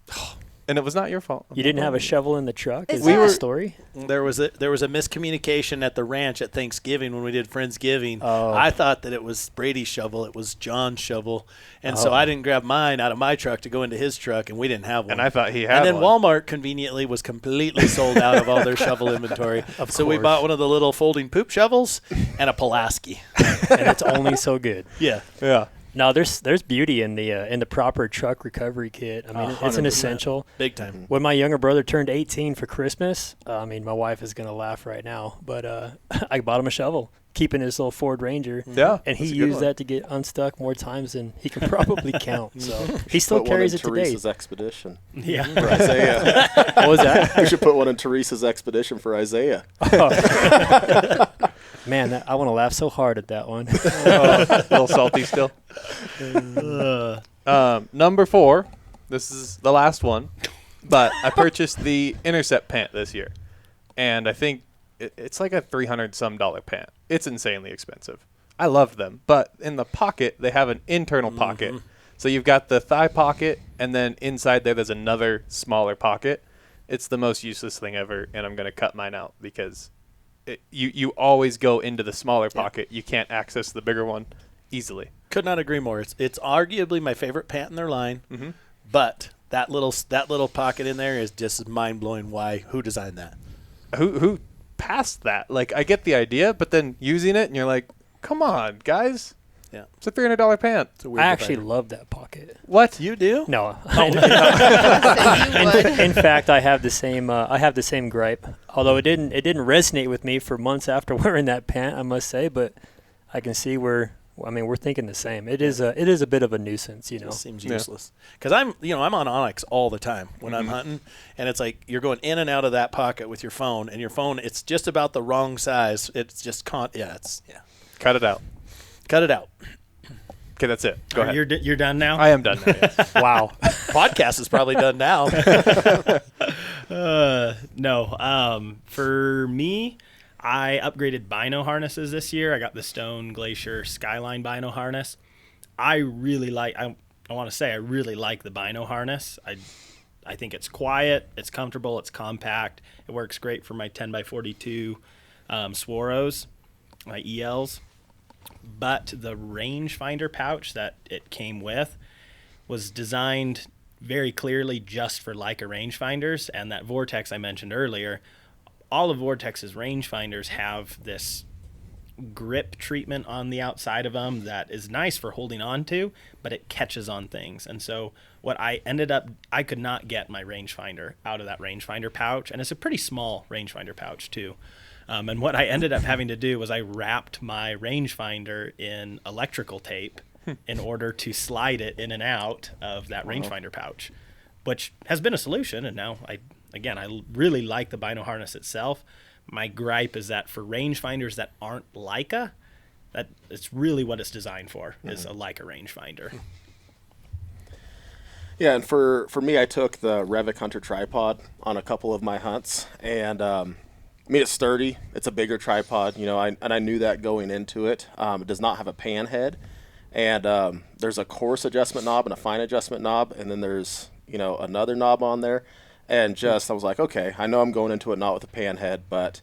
And it was not your fault. You didn't have a shovel in the truck? Is Is that that- the story? There was a miscommunication at the ranch at Thanksgiving when we did Friendsgiving. Oh. I thought that it was Brady's shovel. It was John's shovel. And so Oh. I didn't grab mine out of my truck to go into his truck, and we didn't have one. And I thought he had And then one. Walmart conveniently was completely sold out of all their shovel inventory. So we course. bought one of the little folding poop shovels and a Pulaski. And it's only so good. Yeah. Yeah. No, there's beauty in the proper truck recovery kit. I mean, it's an 100%. essential. Big time. When my younger brother turned 18 for Christmas, I mean, my wife is going to laugh right now, but I bought him a shovel, keeping his little Ford Ranger. Yeah. And he that's a good used one. that to get unstuck more times than he can probably count. So he still Put carries one it in today. Teresa's expedition Yeah. for Isaiah. What was that? We should put one in Teresa's expedition for Isaiah. Man, I want to laugh so hard at that one. A little salty still. Number 4. This is the last one. But I purchased the Intercept pant this year. And I think it's like a $300-some pant. It's insanely expensive. I love them. But in the pocket, they have an internal pocket. So you've got the thigh pocket, and then inside there's another smaller pocket. It's the most useless thing ever, and I'm going to cut mine out because you always go into the smaller pocket. You can't access the bigger one easily. Could not agree more. It's arguably my favorite pant in their line, Mhm. but that little pocket in there is just mind blowing. Who designed that? Who passed that? Like, I get the idea, but then using it, and you're like, come on, guys. Yeah. It's a $300 pant. It's a weird I actually divider. love that pocket. What? You do? No. So you would. In fact, I have the same gripe. Although it didn't resonate with me for months after wearing that pant, I must say. But I can see we're thinking the same. It is a bit of a nuisance, you know. It seems useless. Because I'm on Onyx all the time when I'm hunting, and it's like you're going in and out of that pocket with your phone, and your phone, it's just about the wrong size. It's just Cut it out. Cut it out. Okay, that's it. Go ahead. You're done now? I am done now, yes. Wow. Podcast is probably done now. No. For me, I upgraded bino harnesses this year. I got the Stone Glacier Skyline bino harness. I really like the bino harness. I think it's quiet, it's comfortable, it's compact. It works great for my 10x42 Swaros, my ELs. But the rangefinder pouch that it came with was designed very clearly just for Leica rangefinders, and that Vortex I mentioned earlier, all of Vortex's rangefinders have this grip treatment on the outside of them that is nice for holding on to, but it catches on things. And so I could not get my rangefinder out of that rangefinder pouch, and it's a pretty small rangefinder pouch too. And what I ended up having to do was I wrapped my rangefinder in electrical tape in order to slide it in and out of that rangefinder pouch, which has been a solution. And now I really like the bino harness itself. My gripe is that for rangefinders that aren't Leica, that it's really what it's designed for, is a Leica rangefinder. Yeah, and for me, I took the Revic Hunter tripod on a couple of my hunts, and it's sturdy. It's a bigger tripod, and I knew that going into it. It does not have a pan head, and there's a coarse adjustment knob and a fine adjustment knob, and then there's another knob on there. And I was like, okay, I know I'm going into it not with a pan head, but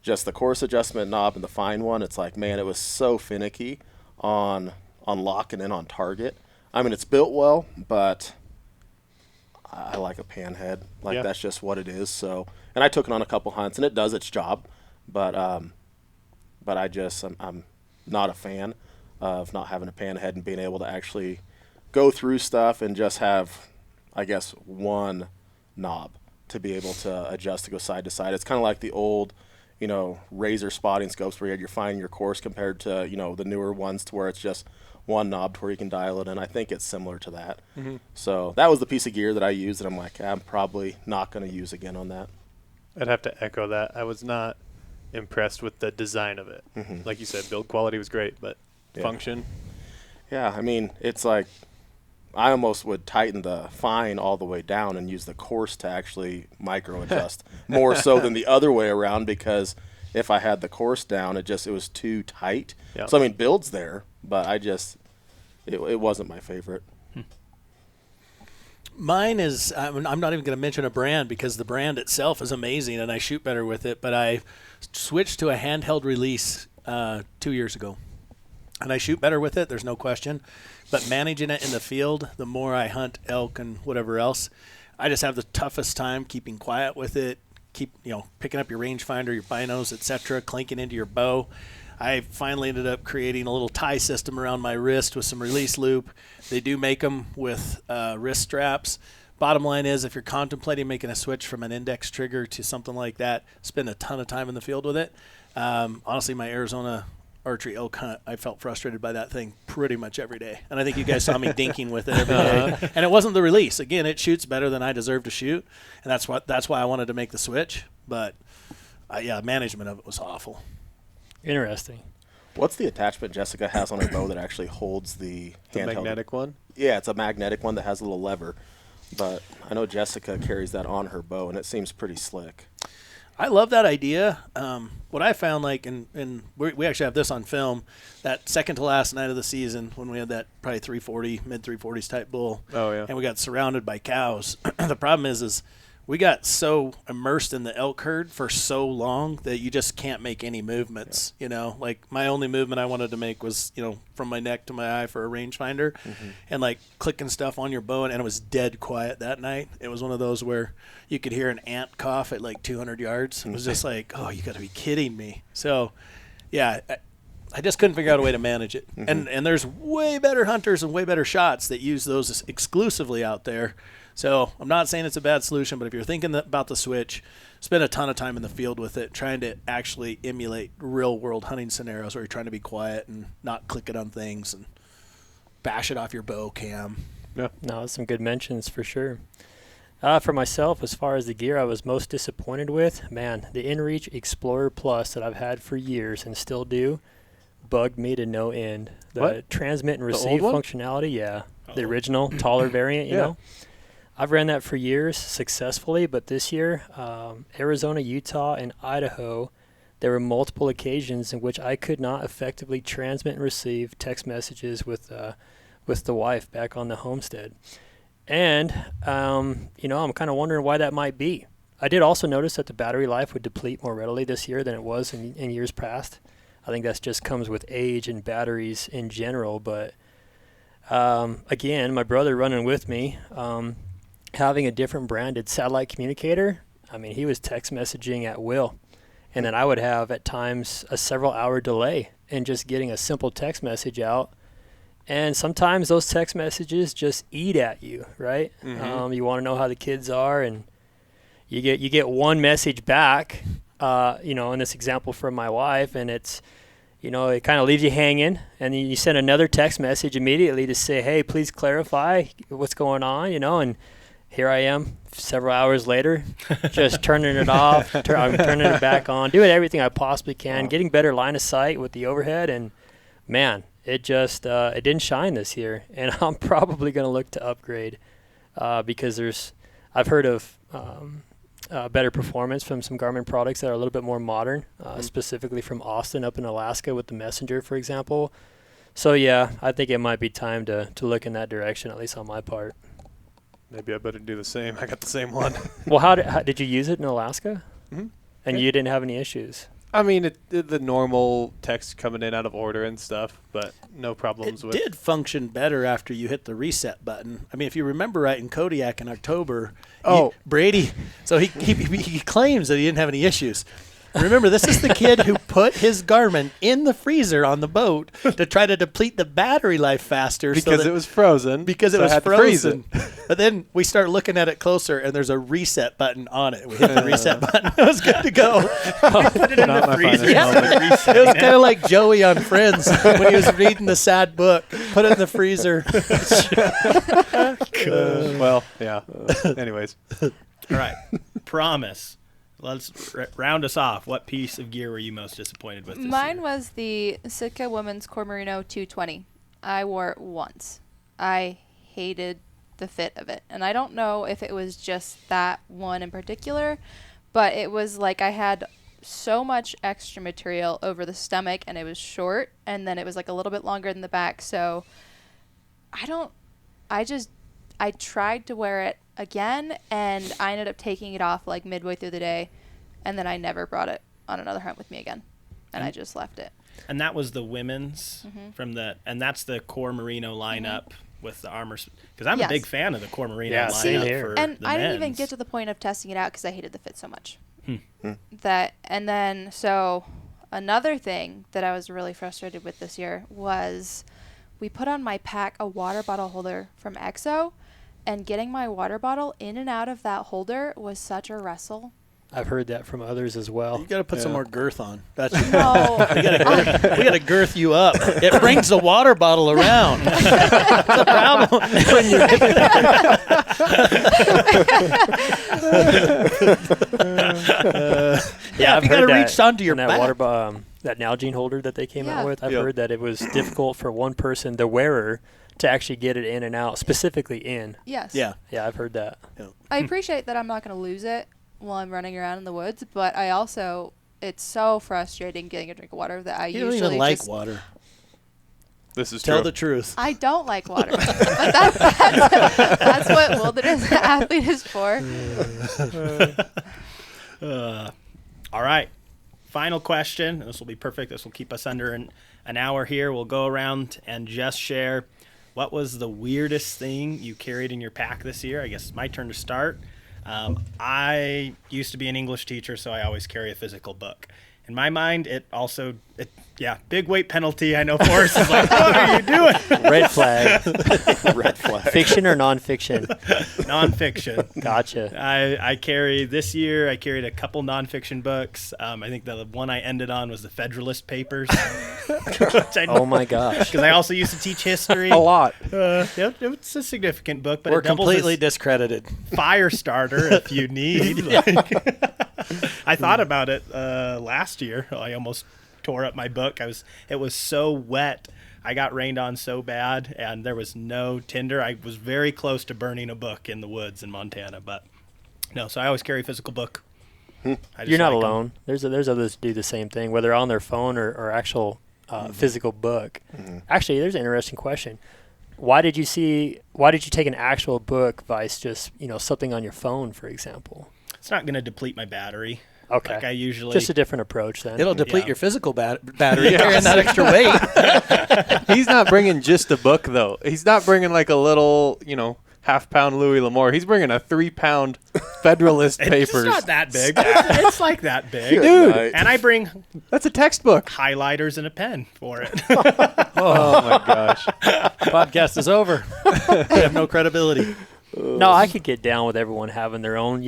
just the coarse adjustment knob and the fine one, it's like, man, it was so finicky on locking in on target. I mean, it's built well, but I like a pan head. That's just what it is. So, and I took it on a couple hunts, and it does its job, but I'm not a fan of not having a pan head and being able to actually go through stuff and just have, I guess, one knob to be able to adjust to go side to side. It's kind of like the old, razor spotting scopes where you're finding your course compared to, the newer ones to where it's just one knob to where you can dial it in. I think it's similar to that. Mm-hmm. So that was the piece of gear that I used, and I'm like, I'm probably not going to use again on that. I'd have to echo that. I was not impressed with the design of it. Mm-hmm. Like you said, build quality was great, but function. Yeah, I mean, it's like I almost would tighten the fine all the way down and use the coarse to actually micro adjust more so than the other way around, because if I had the coarse down, it was too tight. Yep. So I mean, build's there, but it wasn't my favorite. Mine is, I'm not even going to mention a brand because the brand itself is amazing and I shoot better with it, but I switched to a handheld release 2 years ago. And I shoot better with it, there's no question. But managing it in the field, the more I hunt elk and whatever else, I just have the toughest time keeping quiet with it, picking up your rangefinder, your binos, etc., clanking into your bow. I finally ended up creating a little tie system around my wrist with some release loop. They do make them with wrist straps. Bottom line is, if you're contemplating making a switch from an index trigger to something like that, spend a ton of time in the field with it. Honestly, my Arizona archery elk hunt, I felt frustrated by that thing pretty much every day. And I think you guys saw me dinking with it every day. And it wasn't the release. Again, it shoots better than I deserve to shoot. And that's why I wanted to make the switch. But, management of it was awful. Interesting. What's the attachment Jessica has on her bow that actually holds the handheld? Magnetic one? Yeah, it's a magnetic one that has a little lever. But I know Jessica carries that on her bow, and it seems pretty slick. I love that idea. What I found, and we actually have this on film, that second to last night of the season when we had that probably 340, mid 340s type bull. Oh, yeah. And we got surrounded by cows. The problem is we got so immersed in the elk herd for so long that you just can't make any movements. Yeah. Like my only movement I wanted to make was, from my neck to my eye for a rangefinder, and like clicking stuff on your bow, and it was dead quiet that night. It was one of those where you could hear an ant cough at like 200 yards. It was just like, oh, you got to be kidding me. So, yeah, I just couldn't figure out a way to manage it. And there's way better hunters and way better shots that use those exclusively out there. So I'm not saying it's a bad solution, but if you're thinking about the Switch, spend a ton of time in the field with it, trying to actually emulate real-world hunting scenarios where you're trying to be quiet and not click it on things and bash it off your bow cam. Yeah. No, some good mentions for sure. For myself, as far as the gear I was most disappointed with, man, the InReach Explorer Plus that I've had for years and still do bugged me to no end. The What? transmit and The receive old one? functionality, the original, taller variant, you know. I've ran that for years successfully, but this year, Arizona, Utah, and Idaho, there were multiple occasions in which I could not effectively transmit and receive text messages with the wife back on the homestead. And, I'm kind of wondering why that might be. I did also notice that the battery life would deplete more readily this year than it was in years past. I think that just comes with age and batteries in general. But, again, my brother running with me, having a different branded satellite communicator, I mean, he was text messaging at will. And then I would have at times a several-hour delay in just getting a simple text message out. And sometimes those text messages just eat at you, right? Mm-hmm. You want to know how the kids are, and you get one message back, in this example from my wife, and it's, it kind of leaves you hanging, and then you send another text message immediately to say, hey, please clarify what's going on, and here I am several hours later, just turning it off, I'm turning it back on, doing everything I possibly can, getting better line of sight with the overhead, and man, it just it didn't shine this year, and I'm probably going to look to upgrade because I've heard of better performance from some Garmin products that are a little bit more modern, specifically from Austin up in Alaska with the Messenger, for example. So yeah, I think it might be time to look in that direction, at least on my part. Maybe I better do the same. I got the same one. Well, how did you use it in Alaska? Mm-hmm. And you didn't have any issues? I mean, the normal text coming in out of order and stuff, but no problems It with did function better after you hit the reset button. I mean, if you remember right, in Kodiak in October, Brady, so he claims that he didn't have any issues. Remember, this is the kid who put his Garmin in the freezer on the boat to try to deplete the battery life faster. Because it was frozen. Because so it was I had to freeze frozen. it. But then we start looking at it closer, and there's a reset button on it. We hit the reset button. It was good to go. Put it in Not the my freezer. finest Yeah. moment. It was kind of like Joey on Friends when he was reading the sad book. Put it in the freezer. Well, yeah. Anyways. All right. Promise. Let's round us off. What piece of gear were you most disappointed with this Mine year? was the Sitka Women's Core Merino 220. I wore it once. I hated the fit of it. And I don't know if it was just that one in particular, but it was like I had so much extra material over the stomach, and it was short, and then it was like a little bit longer than the back. So I tried to wear it again, and I ended up taking it off like midway through the day, and then I never brought it on another hunt with me again, and I just left it. And that was the women's and that's the Core Merino lineup with the armor. Because I'm a Yes. big fan of the Core Merino Yeah, same lineup here. for And the I didn't even men's. get to the point of testing it out because I hated the fit so much. So another thing that I was really frustrated with this year was we put on my pack a water bottle holder from EXO, and getting my water bottle in and out of that holder was such a wrestle. I've heard that from others as well. You got to put some more girth on. That's No. we got to girth you up. It brings the water bottle around. That's the problem. When you Yeah, I've you heard got to that reach onto your in that back. that Nalgene holder that they came Yeah. out with. I've Yep. heard that it was difficult for one person, the wearer, to actually get it in and out, specifically in. Yes. Yeah. Yeah, I've heard that. I appreciate that I'm not going to lose it while I'm running around in the woods, but I also, it's so frustrating getting a drink of water that I You don't usually even like just water. This is Tell true. the truth. I don't like water. But that's what wilderness athlete is for. All right. Final question. This will be perfect. This will keep us under an hour here. We'll go around and just share what was the weirdest thing you carried in your pack this year. I guess it's my turn to start. I used to be an English teacher, so I always carry a physical book. in my mind, big weight penalty. I know Forrest is like, what are you doing? Red flag. Red flag. Fiction or nonfiction? Nonfiction. Gotcha. I carried a couple nonfiction books. I think the one I ended on was the Federalist Papers. Oh my gosh. Because I also used to teach history. A lot. It's a significant book, but We're it doubles completely as discredited. fire starter if you need. I thought about it last year. I almost tore up my book. It was so wet. I got rained on so bad, and there was no tinder. I was very close to burning a book in the woods in Montana, but no. So I always carry a physical book. You're not alone. There's others who do the same thing, whether on their phone or actual physical book. Actually, there's an interesting question. Why did you take an actual book versus just something on your phone, for example? It's not going to deplete my battery. Okay. Like I usually Just a different approach then. It'll deplete your physical battery carrying that extra weight. He's not bringing just a book, though. He's not bringing like a little, half-pound Louis L'Amour. He's bringing a 3-pound Federalist Papers. It's not that big. It's like that big. Dude. And I bring That's a textbook. highlighters and a pen for it. Oh, my gosh. Podcast is over. We have no credibility. No, I could get down with everyone having their own,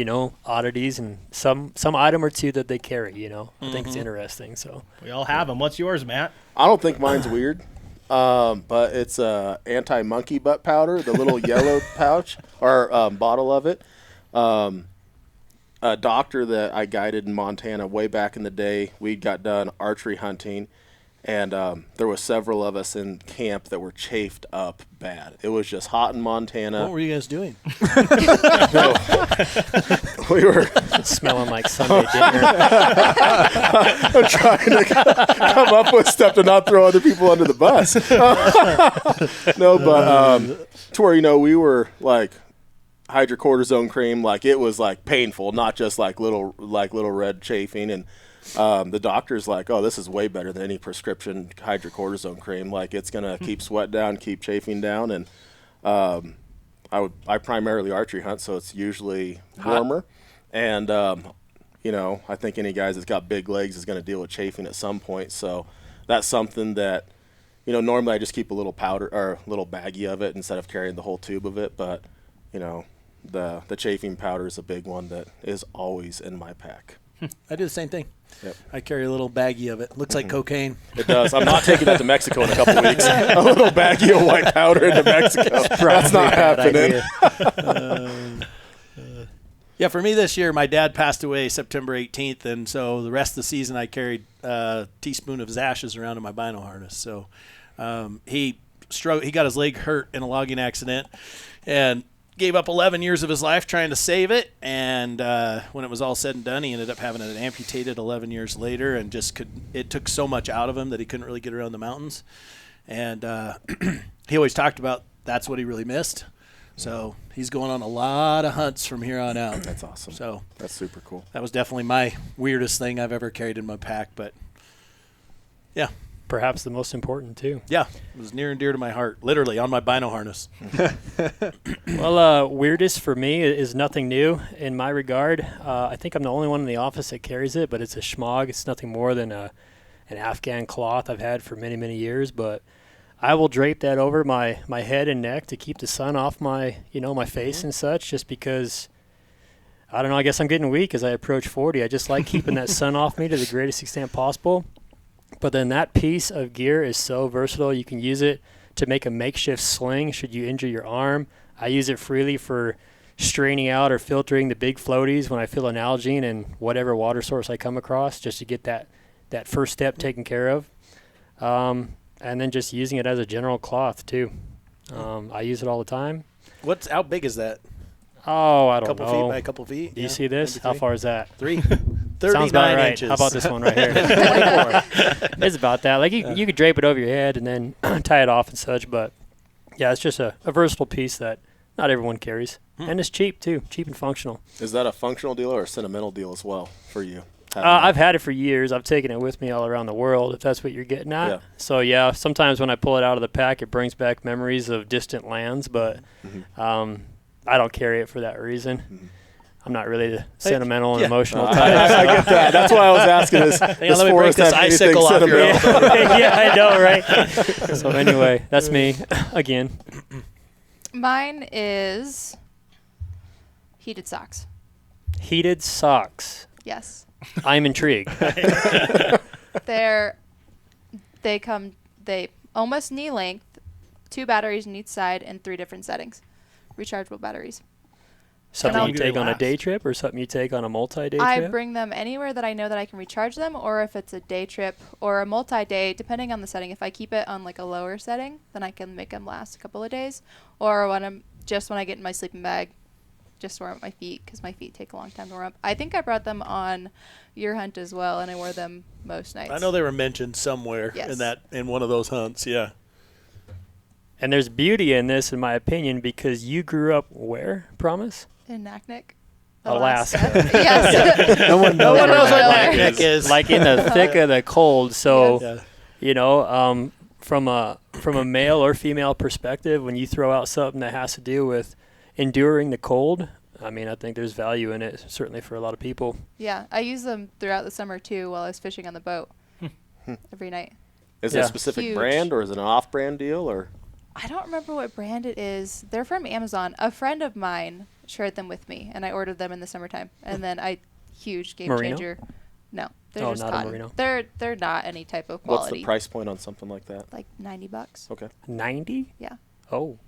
oddities and some item or two that they carry, I think it's interesting. So We all have them. What's yours, Matt? I don't think mine's weird, but it's anti-monkey butt powder, the little yellow pouch or bottle of it. A doctor that I guided in Montana way back in the day, we got done archery hunting, and there was several of us in camp that were chafed up bad. It was just hot in Montana. What were you guys doing? We were smelling like Sunday dinner. trying to come up with stuff to not throw other people under the bus. No, but to where, we were like hydrocortisone cream, like it was like painful, not just like little red chafing. And the doctor's like, oh, this is way better than any prescription hydrocortisone cream. Like it's gonna keep sweat down, keep chafing down. And I primarily archery hunt, so it's usually warmer. And I think any guys that's got big legs is going to deal with chafing at some point. So that's something that, normally I just keep a little powder or a little baggie of it instead of carrying the whole tube of it. But, the chafing powder is a big one that is always in my pack. I do the same thing. Yep. I carry a little baggie of it. Looks like cocaine. It does. I'm not taking that to Mexico in a couple weeks. A little baggie of white powder into Mexico. That's not happening. Yeah, for me this year, my dad passed away September 18th, and so the rest of the season I carried a teaspoon of his ashes around in my bino harness. So he got his leg hurt in a logging accident and gave up 11 years of his life trying to save it. And when it was all said and done, he ended up having it amputated 11 years later, and it took so much out of him that he couldn't really get around the mountains. And he always talked about that's what he really missed. So he's going on a lot of hunts from here on out. That's awesome. So that's super cool. That was definitely my weirdest thing I've ever carried in my pack, but yeah. Perhaps the most important too. Yeah, it was near and dear to my heart, literally on my bino harness. Well, weirdest for me is nothing new in my regard. I think I'm the only one in the office that carries it, but it's a schmog. It's nothing more than an Afghan cloth I've had for many, many years, but I will drape that over my head and neck to keep the sun off my face and such, just because, I don't know, I guess I'm getting weak as I approach 40. I just like keeping that sun off me to the greatest extent possible. But then that piece of gear is so versatile. You can use it to make a makeshift sling should you injure your arm. I use it freely for straining out or filtering the big floaties when I feel an algae in whatever water source I come across, just to get that first step taken care of. And then just using it as a general cloth too. I use it all the time. How big is that? Oh, I don't know. A couple feet by a couple feet? Do you see this? How far is that? 39 Sounds about right. inches. How about this one right here? 24. It's about that. Like you could drape it over your head and then tie it off and such. But yeah, it's just a versatile piece that not everyone carries. And it's cheap too. Cheap and functional. Is that a functional deal or a sentimental deal as well for you? I've had it for years. I've taken it with me all around the world, if that's what you're getting at. Yeah. So, yeah, sometimes when I pull it out of the pack, it brings back memories of distant lands, but I don't carry it for that reason. I'm not really the sentimental and emotional type. I get that. That's why I was asking this. Hang on, let me break this icicle off your elbow. Yeah, I know, right? So anyway, that's me again. Mine is heated socks. Heated socks. Yes. I'm intrigued. They almost knee length, 2 batteries on each side in 3 different settings. Rechargeable batteries. Something And you take on a day trip or something you take on a multi-day I trip? bring them anywhere that I know that I can recharge them, or if it's a day trip or a multi-day, depending on the setting. If I keep it on like a lower setting, then I can make them last a couple of days. Or when I get in my sleeping bag, just warm up my feet because my feet take a long time to warm up. I think I brought them on your hunt as well, and I wore them most nights. I know they were mentioned somewhere in one of those hunts. Yeah. And there's beauty in this, in my opinion, because you grew up where, Promise? In Naknek. Alaska. Yes. No one knows No one knows where what that Naknek is. is. Like in the thick of the cold. So, Yeah. you know, from a male or female perspective, when you throw out something that has to do with enduring the cold, I mean, I think there's value in it, certainly for a lot of people. Yeah, I use them throughout the summer too while I was fishing on the boat every night. Is it Yeah. a specific Huge. brand or is it an off-brand deal or? I don't remember what brand it is. They're from Amazon. A friend of mine shared them with me, and I ordered them in the summertime. And then huge game Merino? changer. No, they're Oh, just not a cotton. merino. They're not any type of What's quality. the price point on something like that? Like $90. Okay. 90? Yeah, Oh.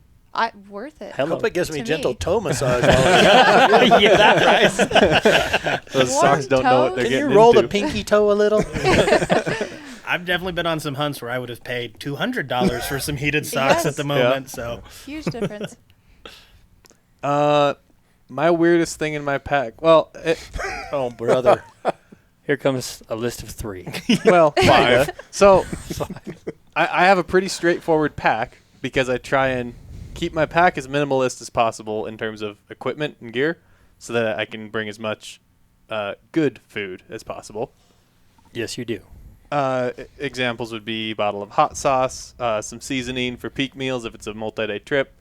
worth it. I hope it gives me To a gentle me. toe massage. While Yeah, that price. Those Warm socks don't know what toes? they're Can getting you roll into. the pinky toe a little? I've definitely been on some hunts where I would have paid $200 for some heated socks Yes. at the moment. So Huge difference. My weirdest thing in my pack. Well, Oh, brother. Here comes a list of 3. well, 5. So, I have a pretty straightforward pack because I try and keep my pack as minimalist as possible in terms of equipment and gear, so that I can bring as much good food as possible. Yes, you do. Examples would be a bottle of hot sauce, some seasoning for peak meals if it's a multi-day trip.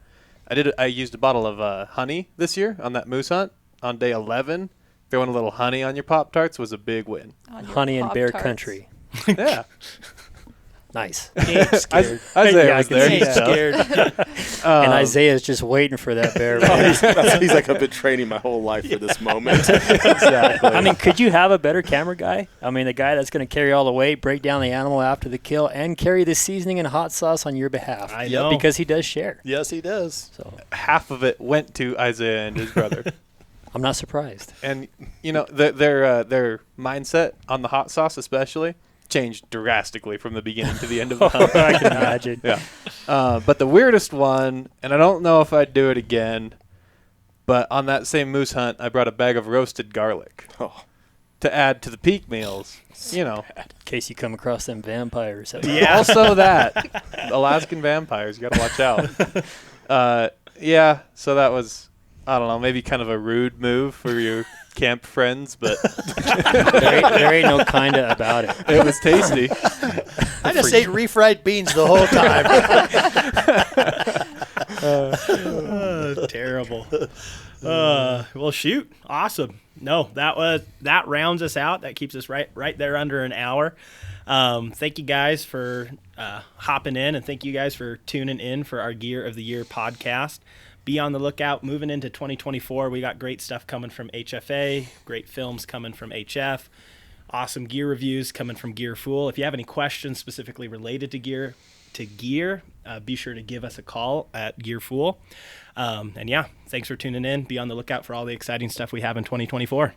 I used a bottle of honey this year on that moose hunt on day 11. Throwing a little honey on your Pop-Tarts was a big win. On your Honey and bear Pop-Tarts. country. Yeah. Nice. He ain't scared. Isaiah Yeah, I was can there. He see ain't so. scared. And Isaiah's just waiting for that bear. He's like, I've been training my whole life for this moment. Exactly. I mean, could you have a better camera guy? I mean, the guy that's going to carry all the weight, break down the animal after the kill, and carry the seasoning and hot sauce on your behalf. I know. Because he does share. Yes, he does. So Half of it went to Isaiah and his brother. I'm not surprised. And, you know, their mindset on the hot sauce especially changed drastically from the beginning to the end of the hunt. I can imagine. Yeah. But the weirdest one, and I don't know if I'd do it again, but on that same moose hunt, I brought a bag of roasted garlic Oh. to add to the peak meals. You know. In case you come across them vampires. yeah, Also that. Alaskan vampires. You got to watch out. Yeah, so that was, I don't know, maybe kind of a rude move for your camp friends, but there ain't no kinda about it. it was tasty. I just ate refried beans the whole time. terrible. Well, shoot, awesome. No, that rounds us out. That keeps us right there under an hour. Thank you guys for hopping in, and thank you guys for tuning in for our Gear of the Year podcast. Be on the lookout moving into 2024. We got great stuff coming from HFA, great films coming from HF, awesome gear reviews coming from Gear Fool. If you have any questions specifically related to gear, be sure to give us a call at Gear Fool. And yeah, thanks for tuning in. Be on the lookout for all the exciting stuff we have in 2024.